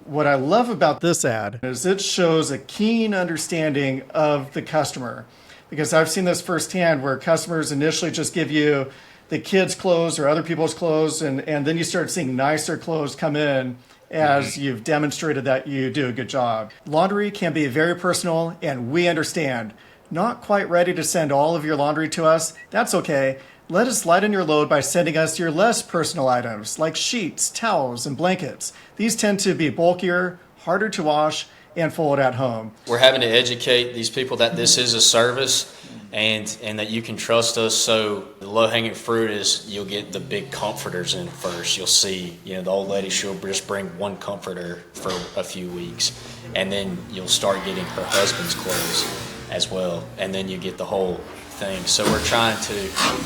What I love about this ad is it shows a keen understanding of the customer, because I've seen this firsthand where customers initially just give you the kids' clothes or other people's clothes, and then you start seeing nicer clothes come in as you've demonstrated that you do a good job. Laundry can be very personal, and we understand. Not quite ready to send all of your laundry to us? That's okay. Let us lighten your load by sending us your less personal items like sheets, towels, and blankets. These tend to be bulkier, harder to wash, and fold at home. We're having to educate these people that this is a service and that you can trust us. So the low-hanging fruit is you'll get the big comforters in first. You'll see, the old lady, she'll just bring one comforter for a few weeks, and then you'll start getting her husband's clothes as well, and then you get the whole thing. So we're trying to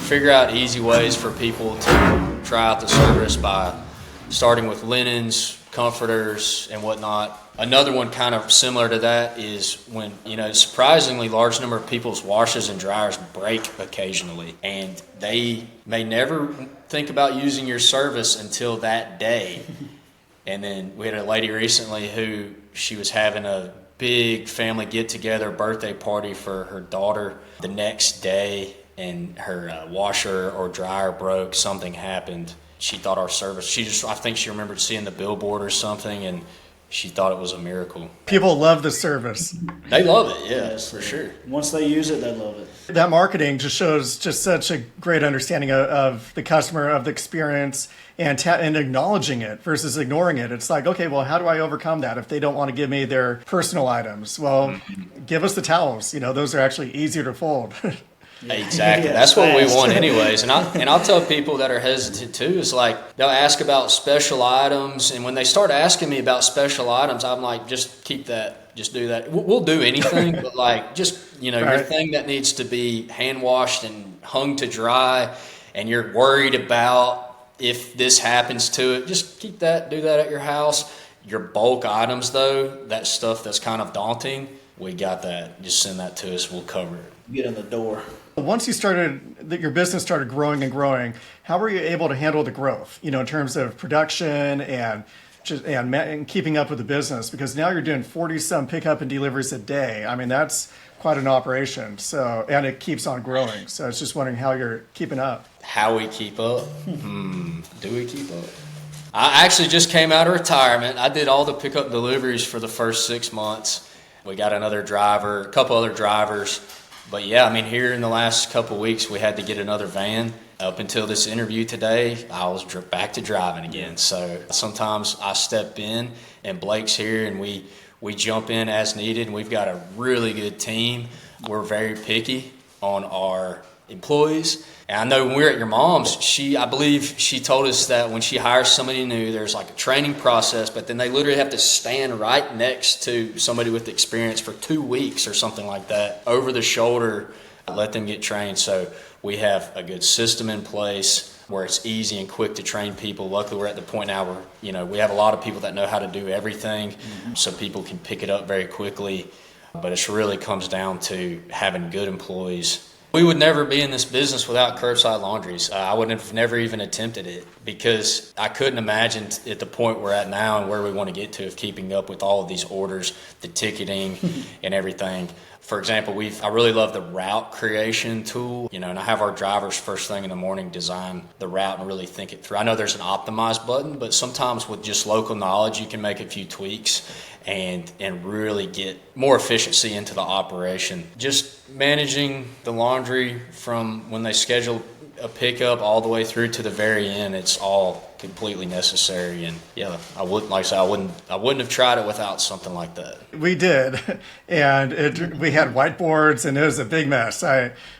figure out easy ways for people to try out the service by starting with linens, comforters, and whatnot. Another one kind of similar to that is when, surprisingly large number of people's washers and dryers break occasionally, and they may never think about using your service until that day. And then we had a lady recently who she was having a big family get-together birthday party for her daughter the next day, and her washer or dryer broke. Something happened. She thought our service, I think she remembered seeing the billboard or something, and she thought it was a miracle. People love the service. They love it, yes, for sure. Once they use it, they love it. That marketing just shows just such a great understanding of the customer, of the experience, and acknowledging it versus ignoring it. It's like, okay, well, how do I overcome that if they don't want to give me their personal items? Well, give us the towels. Those are actually easier to fold. Exactly. That's what we want anyways. And I'll tell people that are hesitant too, is like they'll ask about special items, and when they start asking me about special items, I'm like, just keep that, just do that. We'll do anything, but like just, your thing that needs to be hand washed and hung to dry, and you're worried about if this happens to it, just keep that, do that at your house. Your bulk items though, that stuff that's kind of daunting, we got that. Just send that to us, we'll cover it. Get in the door. Once your business started growing and growing, how were you able to handle the growth, in terms of production and keeping up with the business? Because now you're doing 40-some pickup and deliveries a day. I mean, that's quite an operation. So, and it keeps on growing. So I was just wondering how you're keeping up. How we keep up? Do we keep up? I actually just came out of retirement. I did all the pickup deliveries for the first 6 months. We got another driver, a couple other drivers. But yeah, here in the last couple of weeks, we had to get another van. Up until this interview today, I was back to driving again. So sometimes I step in, and Blake's here, and we jump in as needed. And we've got a really good team. We're very picky on our employees. And I know when we were at your mom's, I believe she told us that when she hires somebody new, there's like a training process, but then they literally have to stand right next to somebody with experience for 2 weeks or something like that, over the shoulder, let them get trained. So we have a good system in place where it's easy and quick to train people. Luckily, we're at the point now where, we have a lot of people that know how to do everything, so people can pick it up very quickly. But it really comes down to having good employees. We would never be in this business without curbside laundries. I would have never even attempted it, because I couldn't imagine at the point we're at now and where we want to get to of keeping up with all of these orders, the ticketing and everything. For example, I really love the route creation tool, and I have our drivers first thing in the morning design the route and really think it through. I know there's an optimize button, but sometimes with just local knowledge, you can make a few tweaks and really get more efficiency into the operation. Just managing the laundry from when they schedule a pickup all the way through to the very end, it's all completely necessary. And yeah, I wouldn't have tried it without something like that. We did, and we had whiteboards, and it was a big mess.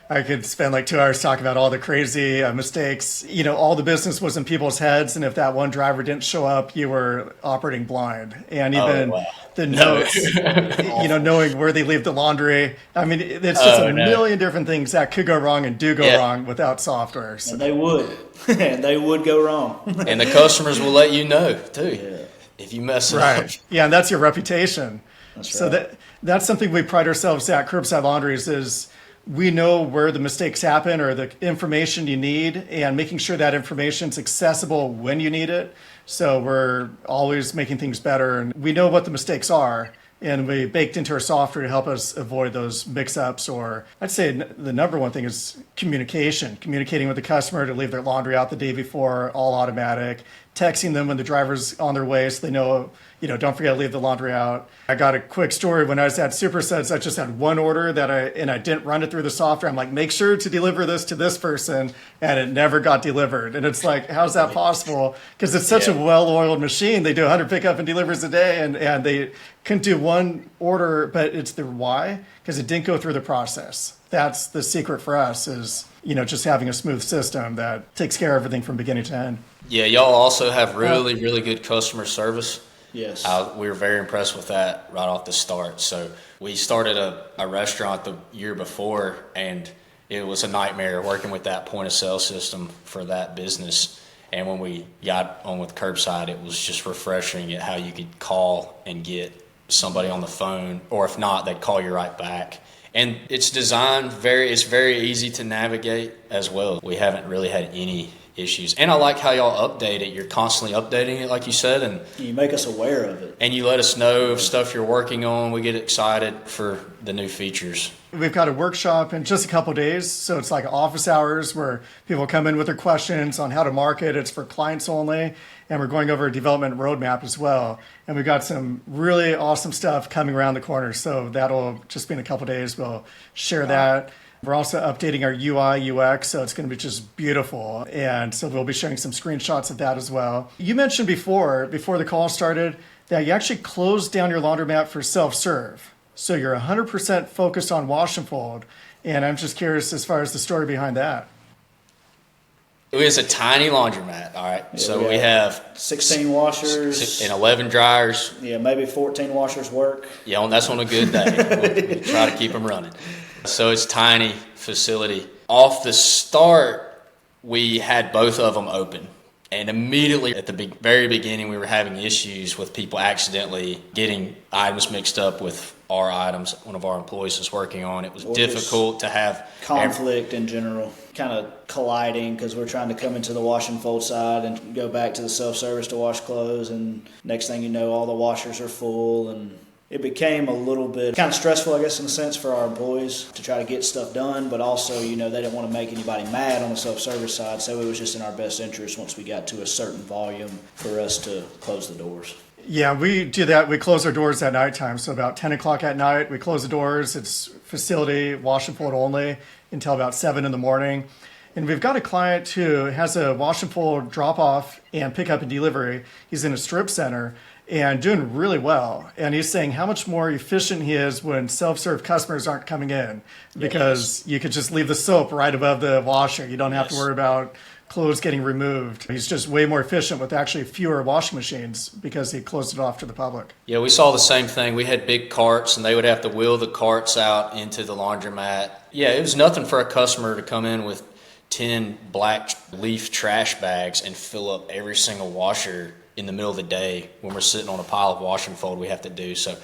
I could spend like 2 hours talking about all the crazy mistakes. All the business was in people's heads, and if that one driver didn't show up, you were operating blind. And even the notes, knowing where they leave the laundry. It's just a million different things that could go wrong and do go wrong without software. So. And they would. They would go wrong. And the customers will let you know, too, if you mess it up. Yeah, and that's your reputation. That's so right. that's something we pride ourselves at Curbside Laundries is we know where the mistakes happen or the information you need, and making sure that information's accessible when you need it. So we're always making things better, and we know what the mistakes are, and we baked into our software to help us avoid those mix-ups. Or I'd say the number one thing is communicating with the customer to leave their laundry out the day before, all automatic, texting them when the driver's on their way so they know, don't forget to leave the laundry out. I got a quick story when I was at Supersets. I just had one order I didn't run it through the software. I'm like, make sure to deliver this to this person, and it never got delivered. And it's like, how's that possible? Because it's such a well-oiled machine. They do 100 pickup and delivers a day, and they couldn't do one order, but it's the why, because it didn't go through the process. That's the secret for us is, just having a smooth system that takes care of everything from beginning to end. Yeah, y'all also have really, really good customer service. Yes. We were very impressed with that right off the start. So we started a restaurant the year before, and it was a nightmare working with that point of sale system for that business. And when we got on with curbside, it was just refreshing at how you could call and get somebody on the phone, or if not, they'd call you right back. And it's designed it's very easy to navigate as well. We haven't really had any issues. And I like how y'all update it. You're constantly updating it, like you said, and you make us aware of it. And you let us know of stuff you're working on. We get excited for the new features. We've got a workshop in just a couple of days, so it's like office hours where people come in with their questions on how to market. It's for clients only, and we're going over a development roadmap as well. And we've got some really awesome stuff coming around the corner, so that'll just be in a couple of days. We'll share that. We're also updating our UI, UX, so it's going to be just beautiful. And so we'll be sharing some screenshots of that as well. You mentioned before the call started, that you actually closed down your laundromat for self-serve. So you're 100% focused on wash and fold. And I'm just curious as far as the story behind that. It was a tiny laundromat, all right? Yeah, so we have 16 washers. And 11 dryers. Yeah, maybe 14 washers work. Yeah, that's on a good day. We'll try to keep them running. So it's a tiny facility. Off the start, we had both of them open. And immediately at the very beginning, we were having issues with people accidentally getting items mixed up with our items one of our employees was working on. It was difficult to have conflict in general, kind of colliding because we're trying to come into the wash and fold side and go back to the self-service to wash clothes, and next thing you know, all the washers are full, and it became a little bit kind of stressful, I guess, in a sense for our employees to try to get stuff done, but also, they didn't want to make anybody mad on the self-service side, so it was just in our best interest once we got to a certain volume for us to close the doors. Yeah, we do that. We close our doors at nighttime. So about 10 o'clock at night, we close the doors. It's facility, wash and fold only until about 7 in the morning. And we've got a client who has a wash and fold drop off and pick up and delivery. He's in a strip center and doing really well. And he's saying how much more efficient he is when self-serve customers aren't coming in, because you could just leave the soap right above the washer. You don't have to worry about clothes getting removed. He's just way more efficient with actually fewer washing machines because he closed it off to the public. Yeah, we saw the same thing. We had big carts, and they would have to wheel the carts out into the laundromat. Yeah, it was nothing for a customer to come in with 10 black leaf trash bags and fill up every single washer in the middle of the day when we're sitting on a pile of wash and fold we have to do. So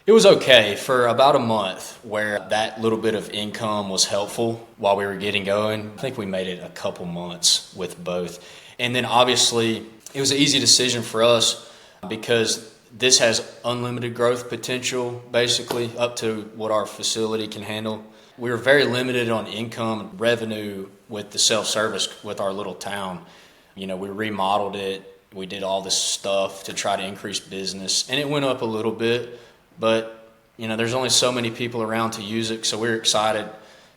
it was okay for about a month where that little bit of income was helpful while we were getting going. I think we made it a couple months with both. And then obviously it was an easy decision for us because this has unlimited growth potential, basically up to what our facility can handle. We were very limited on income and revenue with the self-service with our little town. We remodeled it. We did all this stuff to try to increase business, and it went up a little bit. But, there's only so many people around to use it, so we're excited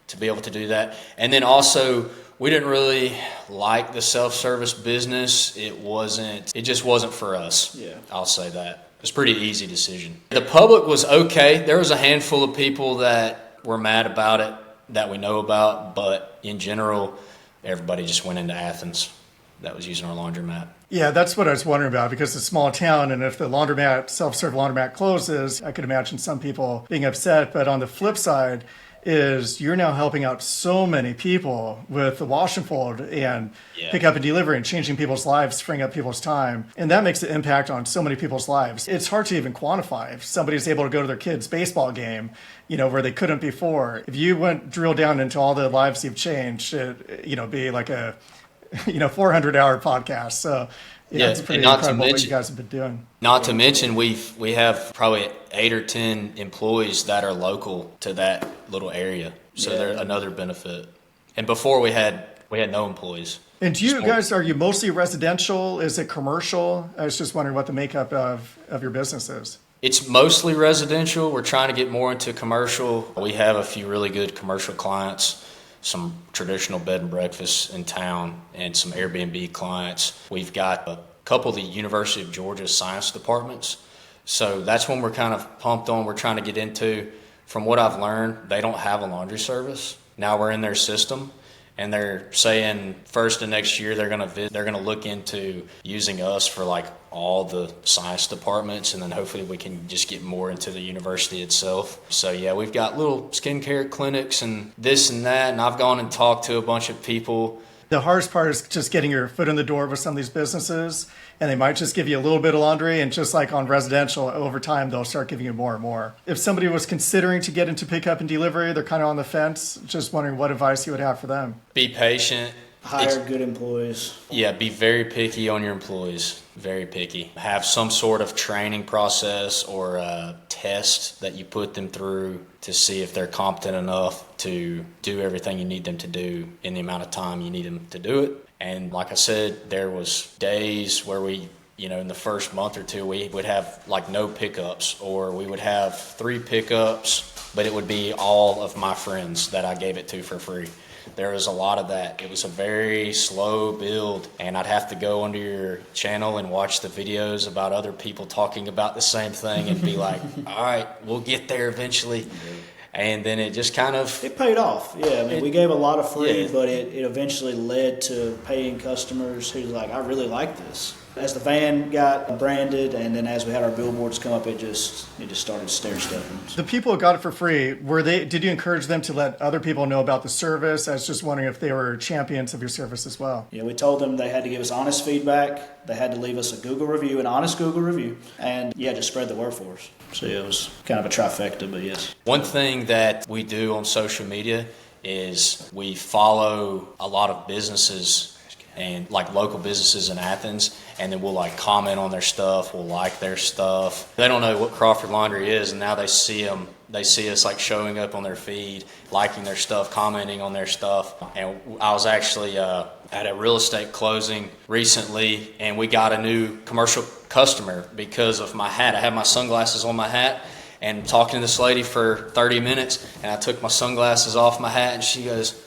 to be able to do that. And then also, we didn't really like the self-service business. It just wasn't for us. Yeah. I'll say that. It was a pretty easy decision. The public was okay. There was a handful of people that were mad about it that we know about, but in general, everybody just went into Athens that was using our laundromat. Yeah, that's what I was wondering about, because it's a small town, and if the self-serve laundromat closes, I could imagine some people being upset. But on the flip side, is you're now helping out so many people with the wash and fold and pick up and deliver and changing people's lives, freeing up people's time. And that makes an impact on so many people's lives. It's hard to even quantify. If somebody's able to go to their kid's baseball game, where they couldn't before, if you drill down into all the lives you've changed, it'd be like a 400-hour podcast. So it's pretty incredible what you guys have been doing. Not to mention, we have probably 8 or 10 employees that are local to that little area. So they're another benefit. And before we had no employees. And are you mostly residential? Is it commercial? I was just wondering what the makeup of your business is. It's mostly residential. We're trying to get more into commercial. We have a few really good commercial clients, some traditional bed and breakfasts in town, and some Airbnb clients. We've got a couple of the University of Georgia science departments. So that's when we're kind of pumped on. We're trying to get into, from what I've learned, they don't have a laundry service. Now we're in their system, and they're saying first of next year they're going to look into using us for like all the science departments, and then hopefully we can just get more into the university itself. So yeah, we've got little skincare clinics and this and that, and I've gone and talked to a bunch of people. The hardest part is just getting your foot in the door with some of these businesses, and they might just give you a little bit of laundry, and just like on residential, over time they'll start giving you more and more. If somebody was considering to get into pickup and delivery, they're kind of on the fence, just wondering what advice you would have for them. Be patient. Hire good employees. Yeah, be very picky on your employees. Very picky. Have some sort of training process or a test that you put them through to see if they're competent enough to do everything you need them to do in the amount of time you need them to do it. And like I said, there was days where we, in the first month or two, we would have like no pickups, or we would have 3 pickups, but it would be all of my friends that I gave it to for free. There was a lot of that. It was a very slow build, and I'd have to go onto your channel and watch the videos about other people talking about the same thing and be like, all right, we'll get there eventually. And then it just kind of... It paid off, yeah. We gave a lot of free, but it eventually led to paying customers who's like, I really like this. As the van got branded, and then as we had our billboards come up, it just started stair-stepping. The people who got it for free, did you encourage them to let other people know about the service? I was just wondering if they were champions of your service as well. Yeah, we told them they had to give us honest feedback. They had to leave us a Google review, an honest Google review, and just spread the word for us. So it was kind of a trifecta, but yes. One thing that we do on social media is we follow a lot of businesses and like local businesses in Athens, and then we'll like comment on their stuff, we'll like their stuff. They don't know what Crawford Laundry is, and now they see us like showing up on their feed, liking their stuff, commenting on their stuff. And I was actually at a real estate closing recently, and we got a new commercial customer because of my hat. I had my sunglasses on my hat, and talking to this lady for 30 minutes, and I took my sunglasses off my hat, and she goes,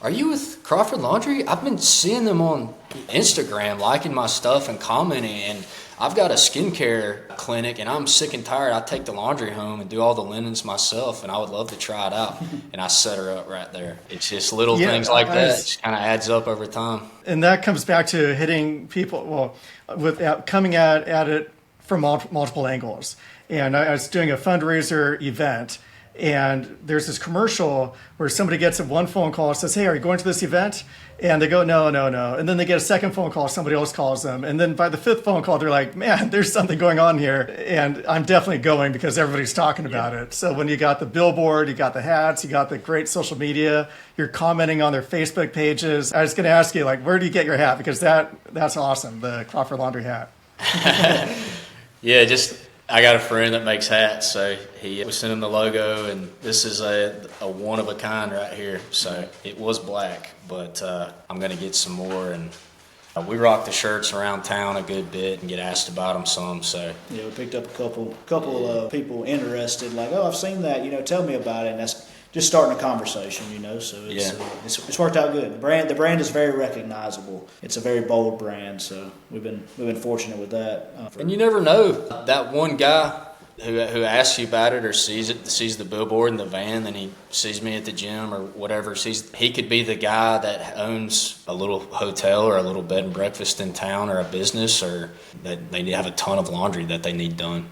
"Are you with Crawford Laundry? I've been seeing them on Instagram, liking my stuff and commenting, and I've got a skincare clinic, and I'm sick and tired. I take the laundry home and do all the linens myself, and I would love to try it out." And I set her up right there. It's just little things like that. It just kind of adds up over time. And that comes back to hitting people, coming at it from multiple angles. And I was doing a fundraiser event, and there's this commercial where somebody gets one phone call and says, "Hey, are you going to this event?" And they go, no. And then they get a second phone call, somebody else calls them. And then by the 5th phone call, they're like, "Man, there's something going on here. And I'm definitely going because everybody's talking about it." So when you got the billboard, you got the hats, you got the great social media, you're commenting on their Facebook pages. I was going to ask you, like, where do you get your hat? Because that's awesome, the Crawford Laundry hat. Yeah, I got a friend that makes hats, so we sent him the logo, and this is a one of a kind right here. So it was black, but I'm going to get some more, and we rock the shirts around town a good bit and get asked about them some. So yeah, we picked up a couple of people interested, like, "Oh, I've seen that, tell me about it." And that's just starting a conversation, so it's worked out good. The brand is very recognizable. It's a very bold brand, so we've been fortunate with that. And you never know, that one guy who asks you about it or sees the billboard in the van, then he sees me at the gym or whatever, he could be the guy that owns a little hotel or a little bed and breakfast in town or a business, or that they have a ton of laundry that they need done.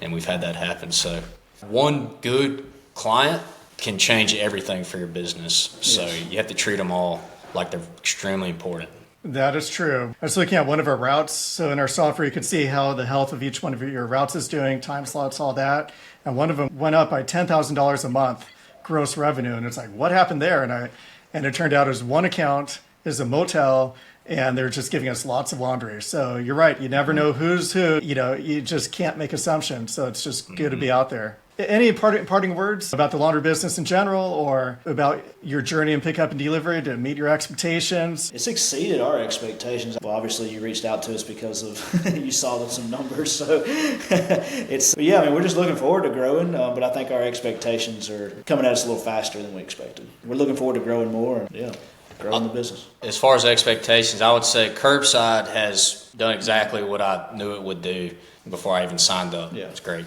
And we've had that happen. So one good client can change everything for your business. So Yes. you have to treat them all like they're extremely important. That is true. I was looking at one of our routes. So in our software, you can see how the health of each one of your routes is doing, time slots, all that. And one of them went up by $10,000 a month gross revenue. And it's like, what happened there? And it turned out it was one account is a motel, and they're just giving us lots of laundry. So you're right. You never know who's who. You just can't make assumptions. So it's just good to be out there. Any parting words about the laundry business in general, or about your journey in pickup and delivery to meet your expectations? It's exceeded our expectations. Well, obviously you reached out to us because of you saw some numbers. So we're just looking forward to growing. But I think our expectations are coming at us a little faster than we expected. We're looking forward to growing more. And, growing the business. As far as expectations, I would say Curbside has done exactly what I knew it would do before I even signed up. Yeah. It's great.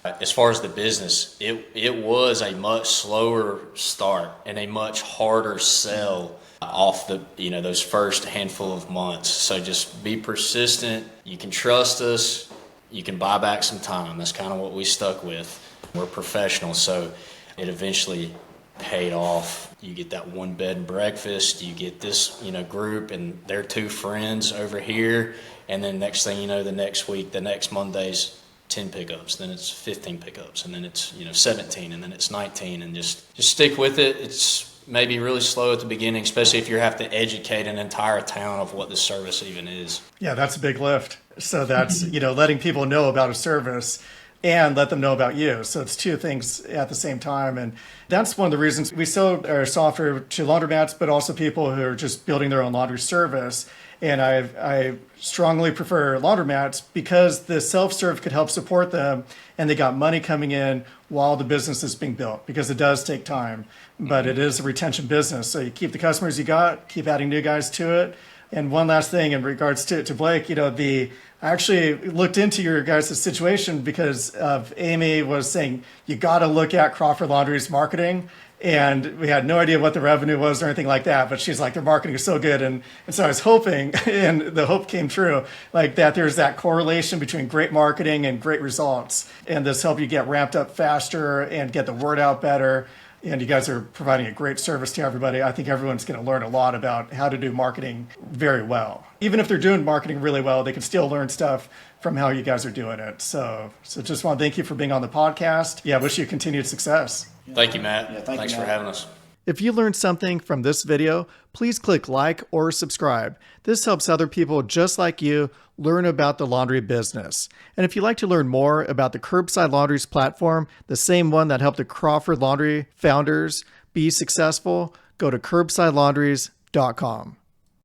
As far as the business, it was a much slower start and a much harder sell off those first handful of months. So just be persistent. You can trust us. You can buy back some time. That's kind of what we stuck with. We're professionals, so it eventually paid off. You get that one bed and breakfast. You get this group and their two friends over here, and then next thing you know, the next week, the next Monday's 10 pickups, then it's 15 pickups, and then it's 17, and then it's 19, and just stick with it. It's maybe really slow at the beginning, especially if you have to educate an entire town of what the service even is. Yeah, that's a big lift. So that's letting people know about a service and let them know about you. So it's two things at the same time. And that's one of the reasons we sell our software to laundromats, but also people who are just building their own laundry service. And I strongly prefer laundromats because the self-serve could help support them, and they got money coming in while the business is being built, because it does take time, but it is a retention business. So you keep the customers you got, keep adding new guys to it. And one last thing in regards to Blake, I actually looked into your guys' situation because of Amy was saying, you got to look at Crawford Laundry's marketing. And we had no idea what the revenue was or anything like that. But she's like, their marketing is so good. And so I was hoping, and the hope came true, like that there's that correlation between great marketing and great results. And this helped you get ramped up faster and get the word out better. And you guys are providing a great service to everybody. I think everyone's going to learn a lot about how to do marketing very well. Even if they're doing marketing really well, they can still learn stuff from how you guys are doing it. So just want to thank you for being on the podcast. Yeah, wish you continued success. Thank you, Matt. Yeah, Thanks for having us. If you learned something from this video, please click like or subscribe. This helps other people just like you learn about the laundry business. And if you'd like to learn more about the Curbside Laundries platform, the same one that helped the Crawford Laundry founders be successful, go to curbsidelaundries.com.